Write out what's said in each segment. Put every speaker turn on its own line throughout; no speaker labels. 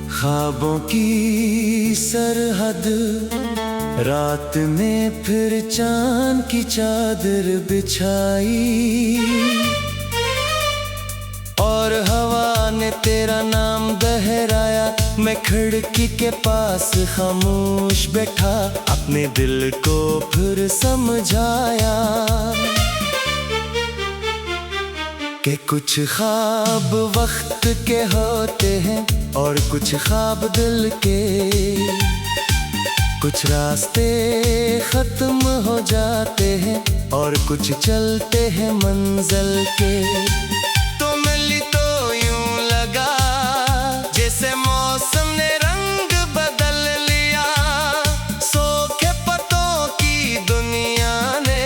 ख्वाबों की सरहद रात ने फिर चांद की चादर बिछाई, और हवा ने तेरा नाम दोहराया। मैं खिड़की के पास खामोश बैठा, अपने दिल को फिर समझाया कि कुछ ख्वाब वक्त के होते हैं और कुछ ख्वाब दिल के। कुछ रास्ते खत्म हो जाते हैं और कुछ चलते हैं मंजिल के। तो मिली तो यूं लगा जैसे मौसम ने रंग बदल लिया। सूखे पत्तों की दुनिया ने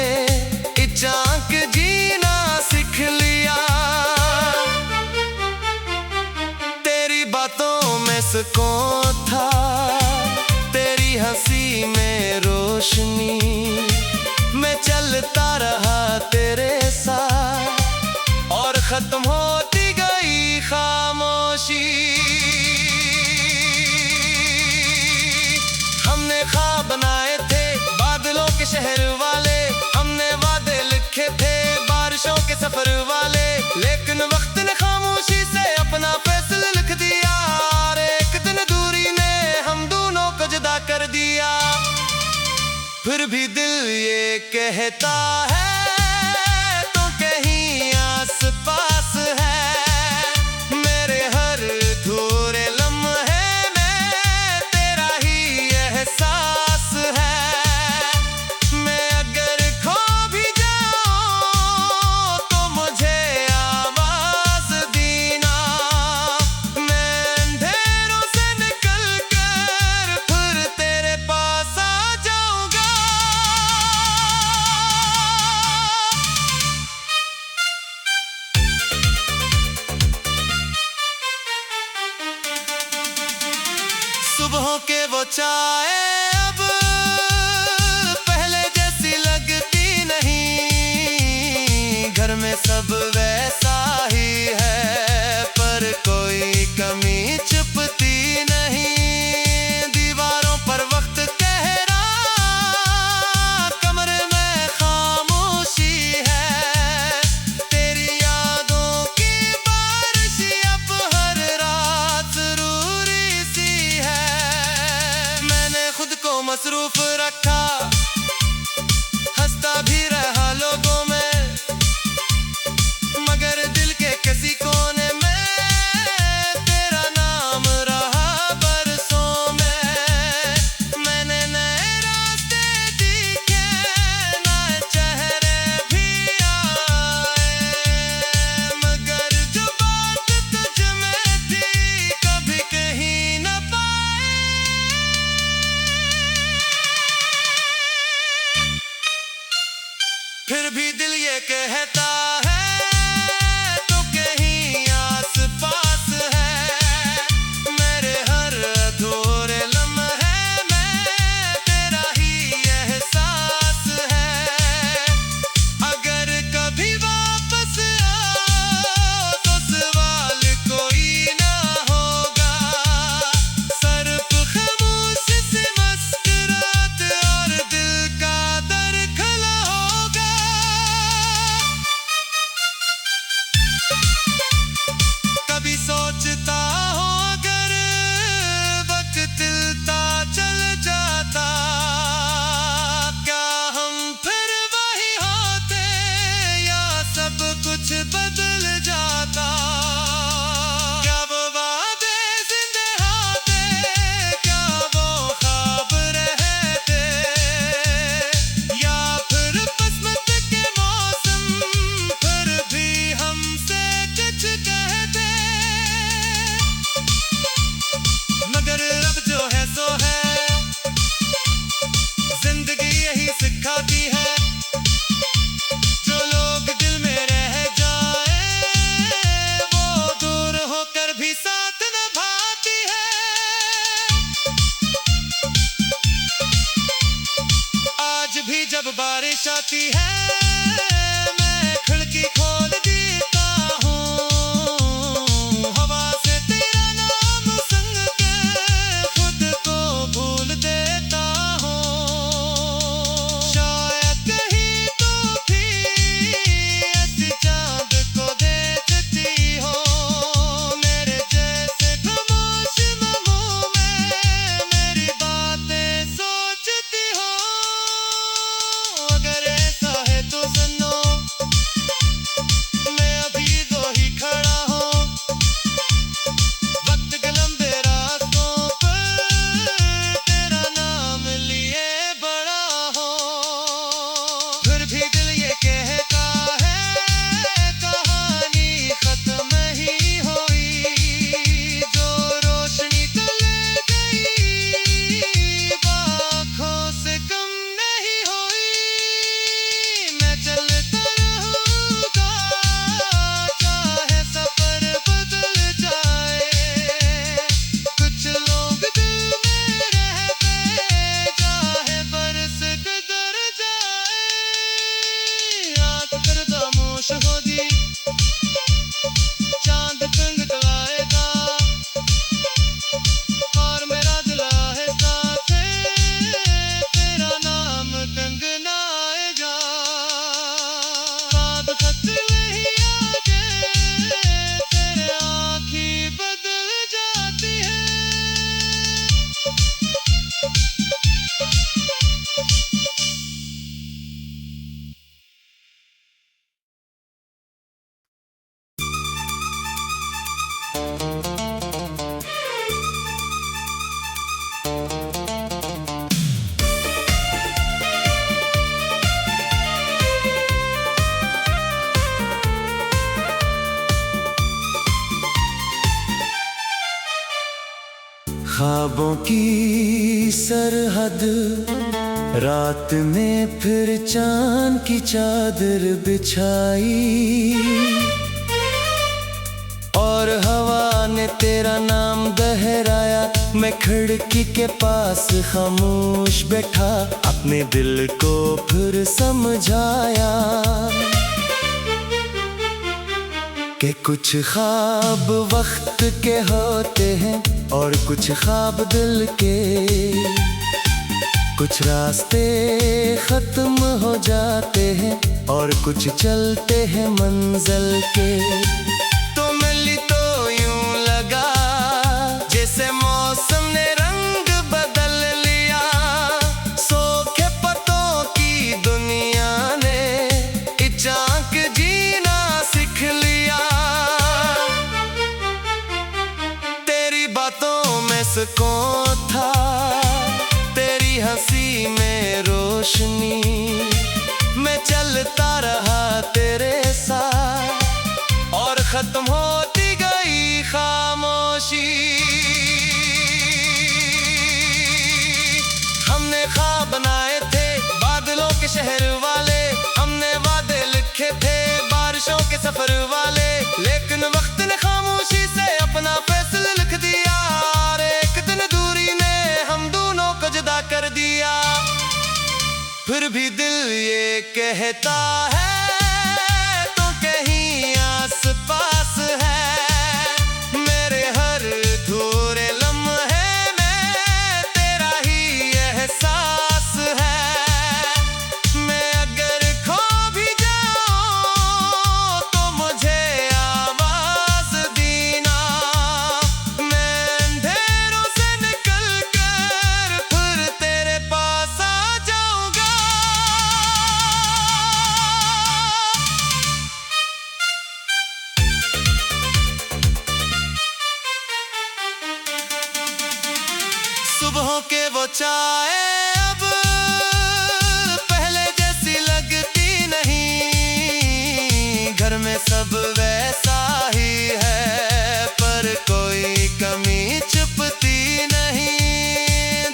इचाक जीना सीख लिया। तेरी बातों में सुकून था, तेरी हंसी में रोशनी। मैं चलता रहा तेरे साथ और खत्म होती गई खामोशी। हमने ख्वाब बनाए थे बादलों के शहर वाले, हमने वादे लिखे थे बारिशों के सफर वाले। लेकिन वक्त ने खामोशी से अपना फैसला लिख दिया, और एक दिन दूरी ने हम दोनों को जुदा कर दिया। फिर भी दिल ये कहता है तो कहीं आस पास है। मेरे हर अधूरे लम्हे में तेरा ही एहसास है। मैं अगर खो भी जाऊं तो मुझे आवाज देना। मैं अंधेरों से निकल कर फिर तेरे पास आ जाऊंगा। सुबहों के वो चाय अब पहले जैसी लगती नहीं। घर में सब वैसा ही है पर कोई कमी छुपती नहीं। दीवारों पर वक्त कह रहा, कमरे में खामोशी है। तेरी यादों की बारिश अब हर रात जरूरी सी है। मैंने खुद को मसरूफ रखा, हंसता भी रहा लोगों में, मगर दिल के किसी कोने में तेरा नाम रहा बरसों में। मैंने नए रास्ते दिखे, नए चेहरे भी आए, मगर जो बात तुझ में थी कभी कहीं न पाए। फिर भी दिल ये कहता है तो कहीं आस पास है। मेरे हर अधूरे लम्हे में तेरा ही एहसास है। अगर कभी वापस आओ तो सवाल कोई ना होगा। सर पे खामोश से मुस्कुराहट और दिल का दर खुला होगा। ख्वाबों की सरहद रात ने फिर चांद की चादर बिछाई, और हवा ने तेरा नाम दोहराया। मैं खिड़की के पास खामोश बैठा, अपने दिल को फिर समझाया कि कुछ ख्वाब वक्त के होते हैं और कुछ ख्वाब दिल के। कुछ रास्ते खत्म हो जाते हैं और कुछ चलते हैं मंजिल के। तो मिली तो यूं लगा जैसे मौसम ने रंग बदल लिया। सूखे पत्तों की दुनिया ने इचाक जीना सीख लिया। तेरी बातों में सुकून था, तेरी हंसी में रोशनी। मैं चलता रहा तेरे साथ और खत्म होती गई खामोशी। हमने ख्वाब बनाए थे बादलों के शहर वाले, हमने वादे लिखे थे बारिशों के सफर वाले। लेकिन वक्त ने खामोशी से अपना फैसला लिख दिया, और एक दिन दूरी ने हम दोनों को जुदा कर दिया। फिर भी दिल ये कहता है तो कहीं आस पास है। मेरे हर अधूरे लम्हे में तेरा ही एहसास है। मैं अगर खो भी जाऊं तो मुझे आवाज देना। मैं अंधेरों से निकल कर फिर तेरे पास आ जाऊंगा। सुबहों के वो चाय अब पहले जैसी लगती नहीं। घर में सब वैसा ही है पर कोई कमी छुपती नहीं।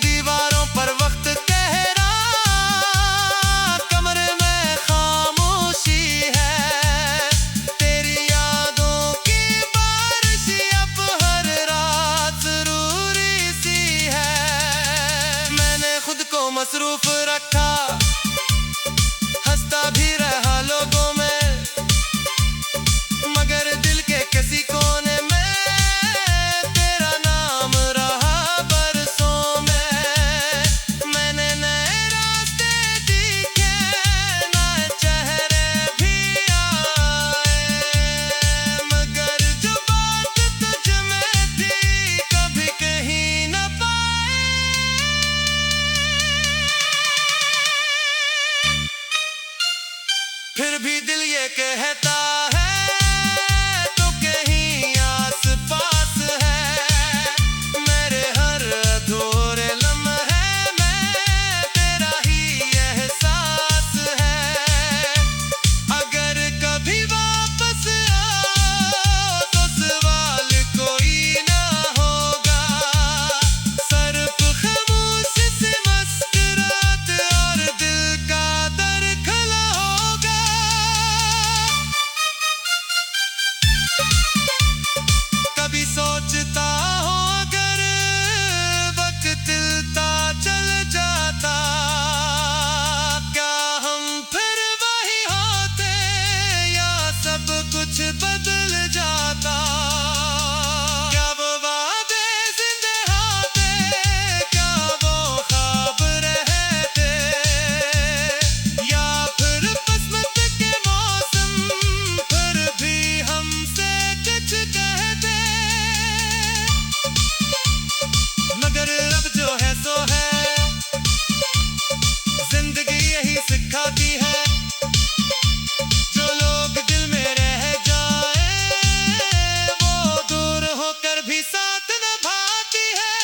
दीवारों पर वक्त कह रहा, कमरे में खामोशी है। तेरी यादों की बारिश अब हर रात जरूरी सी है। मैंने खुद को मसरूफ रखा, हंसता भी रहा लोगों में, मगर दिल के किसी कोने में तेरा नाम रहा बरसों में। मैंने नए रास्ते दिखे, नए चेहरे भी आए, मगर जो बात तुझ में थी कभी कहीं न पाए। फिर भी दिल ये कहता है तो कहीं आस पास है। मेरे हर अधूरे लम्हे में तेरा ही एहसास है। अगर कभी वापस आओ तो सवाल कोई ना होगा। सिर्फ खामोशी से मुस्कुराहट और दिल का दर खुला होगा। कभी सोचता हूँ अगर वक्त चलता चल जाता, क्या हम फिर वही होते या सब कुछ बदल जाता। क्या वो वादे जिंदे होते, क्या वो ख्वाब रहते, या फिर किस्मत के मौसम फिर भी हमसे कुछ कहते। मगर अब जो है सो है, जिंदगी यही सिखाती है। जो लोग दिल में रह जाए वो दूर होकर भी साथ निभाती है।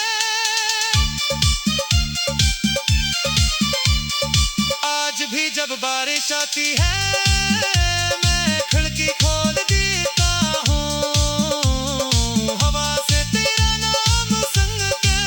आज भी जब बारिश आती है मैं खिड़की खोल देता हूँ। हवा से तेरा नाम संग के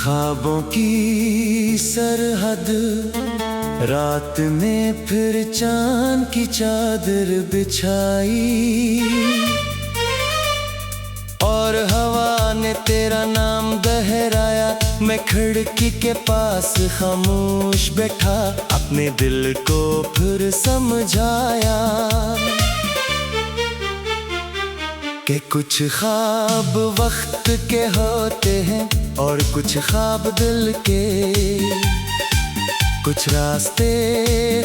ख्वाबों की सरहद रात ने फिर चांद की चादर बिछाई, और हवा ने तेरा नाम दोहराया। मैं खिड़की के पास खामोश बैठा, अपने दिल को फिर समझाया कि कुछ ख्वाब वक्त के होते हैं और कुछ ख्वाब दिल के। कुछ रास्ते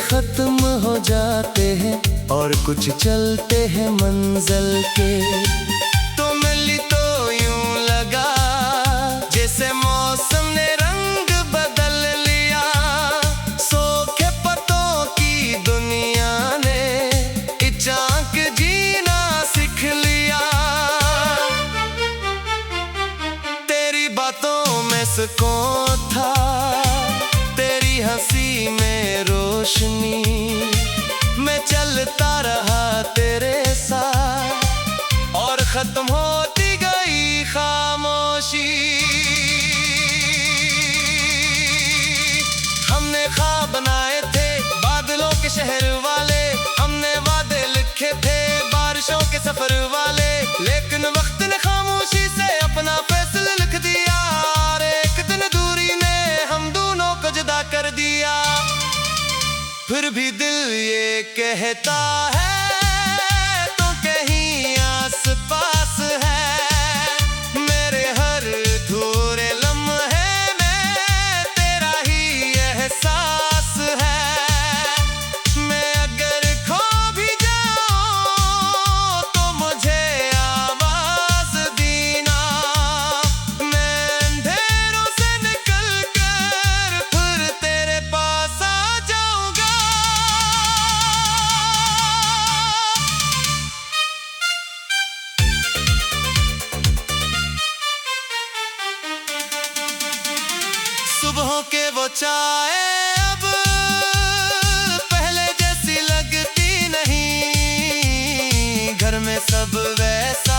खत्म हो जाते हैं और कुछ चलते हैं मंजिल के। तो मिली तो यूं लगा जैसे मौसम ने रंग बदल लिया। सूखे पत्तों की दुनिया ने अचानक जीना सीख लिया। तेरी बातों में सुकून था, तेरी हंसी में रोशनी। मैं चलता रहा तेरे साथ और खत्म होती गई खामोशी। हमने ख्वाब बनाए थे बादलों के शहर वाले, हमने वादे लिखे थे बारिशों के सफर वाले। लेकिन वक्त ने खामोशी से अपना फैसला लिख दिया, और एक दिन दूरी ने हम दोनों को जुदा कर दिया। फिर भी दिल ये कहता है तो कहीं आस पास है। मेरे हर अधूरे लम्हे में तेरा ही एहसास है। मैं अगर खो भी जाऊं तो मुझे आवाज देना। मैं अंधेरों से निकल कर फिर तेरे पास आ जाऊंगा। सुबहों के वो चाय अब पहले जैसी लगती नहीं, घर में सब वैसा